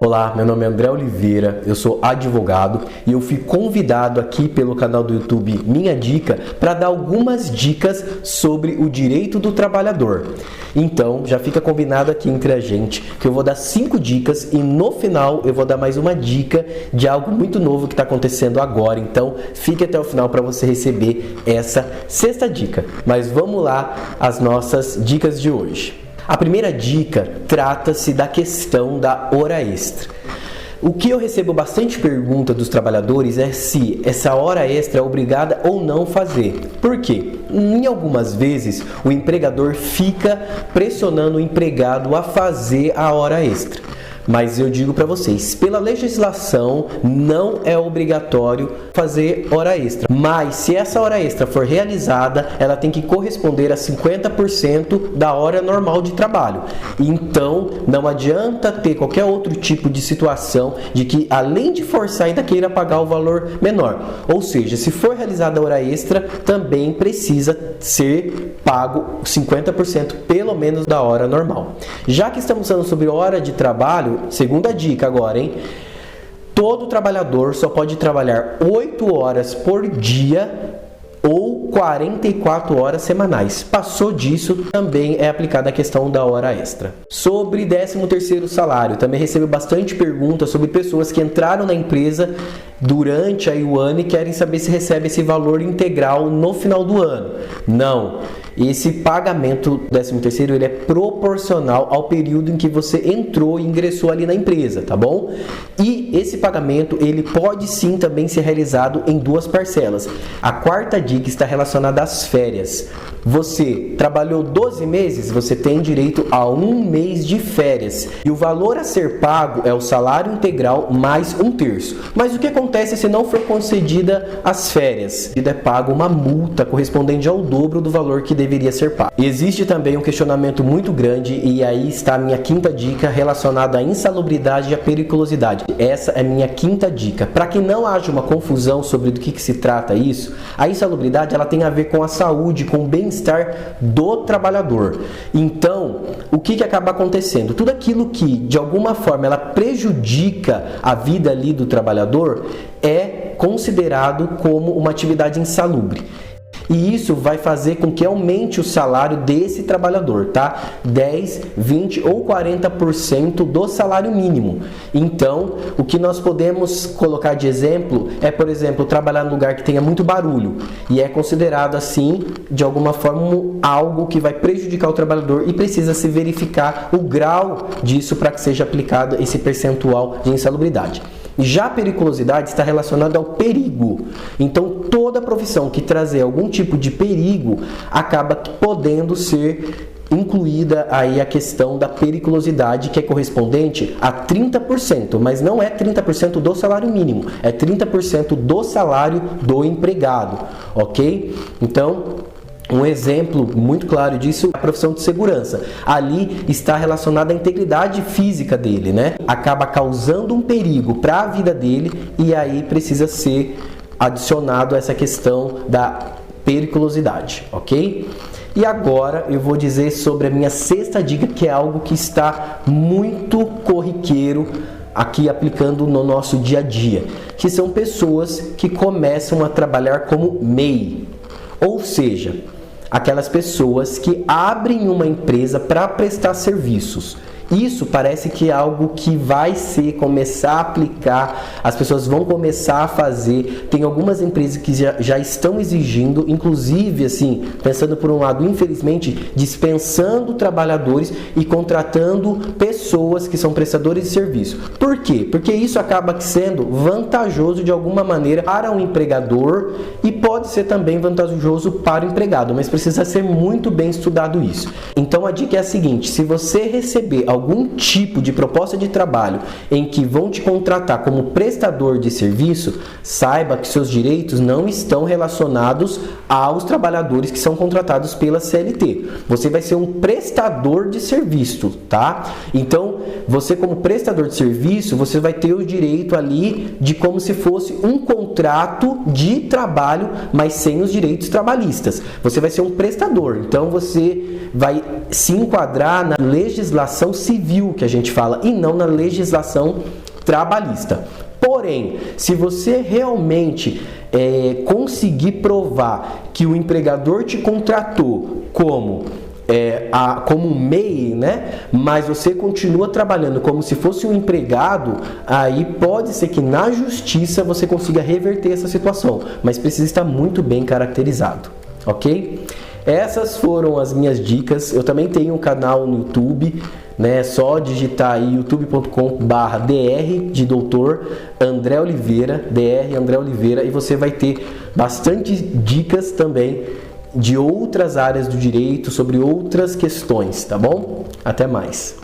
Olá, meu nome é André Oliveira, eu sou advogado e eu fui convidado aqui pelo canal do YouTube Minha Dica para dar algumas dicas sobre o direito do trabalhador. Então, já fica combinado aqui entre a gente que eu vou dar 5 dicas e no final eu vou dar mais uma dica de algo muito novo que está acontecendo agora. Então, fique até o final para você receber essa 6ª dica. Mas vamos lá às nossas dicas de hoje. A primeira dica trata-se da questão da hora extra. O que eu recebo bastante pergunta dos trabalhadores é se essa hora extra é obrigada ou não fazer. Por quê? Em algumas vezes o empregador fica pressionando o empregado a fazer a hora extra. Mas eu digo para vocês, pela legislação não é obrigatório fazer hora extra. Mas se essa hora extra for realizada, ela tem que corresponder a 50% da hora normal de trabalho. Então, não adianta ter qualquer outro tipo de situação de que, além de forçar, ainda queira pagar o valor menor. Ou seja, se for realizada a hora extra, também precisa ser pago 50% pelo menos da hora normal. Já que estamos falando sobre hora de trabalho, segunda dica agora, hein? Todo trabalhador só pode trabalhar 8 horas por dia ou 44 horas semanais. Passou disso, também é aplicada a questão da hora extra. Sobre 13º salário, também recebo bastante perguntas sobre pessoas que entraram na empresa durante o ano e querem saber se recebe esse valor integral no final do ano. Não. Esse pagamento do 13º, ele é proporcional ao período em que você entrou e ingressou ali na empresa, tá bom? E esse pagamento, ele pode sim também ser realizado em 2 parcelas. A 4ª dica está relacionada às férias. Você trabalhou 12 meses, você tem direito a 1 mês de férias. E o valor a ser pago é o salário integral mais 1/3. Mas o que acontece se não for concedida as férias? É pago uma multa correspondente ao dobro do valor que deveria ser pago. Existe também um questionamento muito grande e aí está a minha 5ª dica relacionada à insalubridade e à periculosidade. Essa é a minha 5ª dica. Para que não haja uma confusão sobre do que se trata isso, a insalubridade ela tem a ver com a saúde, com o bem-estar do trabalhador. Então, o que acaba acontecendo? Tudo aquilo que de alguma forma ela prejudica a vida ali do trabalhador é considerado como uma atividade insalubre. E isso vai fazer com que aumente o salário desse trabalhador, tá? 10, 20 ou 40% do salário mínimo. Então, o que nós podemos colocar de exemplo é, por exemplo, trabalhar num lugar que tenha muito barulho. E é considerado assim, de alguma forma, algo que vai prejudicar o trabalhador e precisa se verificar o grau disso para que seja aplicado esse percentual de insalubridade. Já a periculosidade está relacionada ao perigo. Então, toda profissão que trazer algum tipo de perigo acaba podendo ser incluída aí a questão da periculosidade, que é correspondente a 30%, mas não é 30% do salário mínimo, é 30% do salário do empregado, ok? Então, um exemplo muito claro disso é a profissão de segurança. Ali está relacionada à integridade física dele, né? Acaba causando um perigo para a vida dele e aí precisa ser adicionado essa questão da periculosidade, ok? E agora eu vou dizer sobre a minha 6ª dica, que é algo que está muito corriqueiro aqui aplicando no nosso dia a dia, que são pessoas que começam a trabalhar como MEI. Ou seja, aquelas pessoas que abrem uma empresa para prestar serviços. Isso parece que é algo que vai começar a aplicar, as pessoas vão começar a fazer. Tem algumas empresas que já estão exigindo, inclusive, assim, pensando por um lado, infelizmente, dispensando trabalhadores e contratando pessoas que são prestadores de serviço. Por quê? Porque isso acaba sendo vantajoso de alguma maneira para o empregador e pode ser também vantajoso para o empregado, mas precisa ser muito bem estudado isso. Então a dica é a seguinte: se você receber algum tipo de proposta de trabalho em que vão te contratar como prestador de serviço, saiba que seus direitos não estão relacionados aos trabalhadores que são contratados pela CLT. Você vai ser um prestador de serviço, tá? Então, você como prestador de serviço, você vai ter o direito ali de como se fosse um contrato contrato de trabalho, mas sem os direitos trabalhistas. Você vai ser um prestador, então você vai se enquadrar na legislação civil que a gente fala e não na legislação trabalhista. Porém, se você realmente conseguir provar que o empregador te contratou como um MEI, né? Mas você continua trabalhando como se fosse um empregado, aí pode ser que na justiça você consiga reverter essa situação, mas precisa estar muito bem caracterizado, ok? Essas foram as minhas dicas. Eu também tenho um canal no YouTube, né? Só digitar aí youtube.com/dr de doutor André Oliveira, dr André Oliveira, e você vai ter bastante dicas também de outras áreas do direito, sobre outras questões, tá bom? Até mais!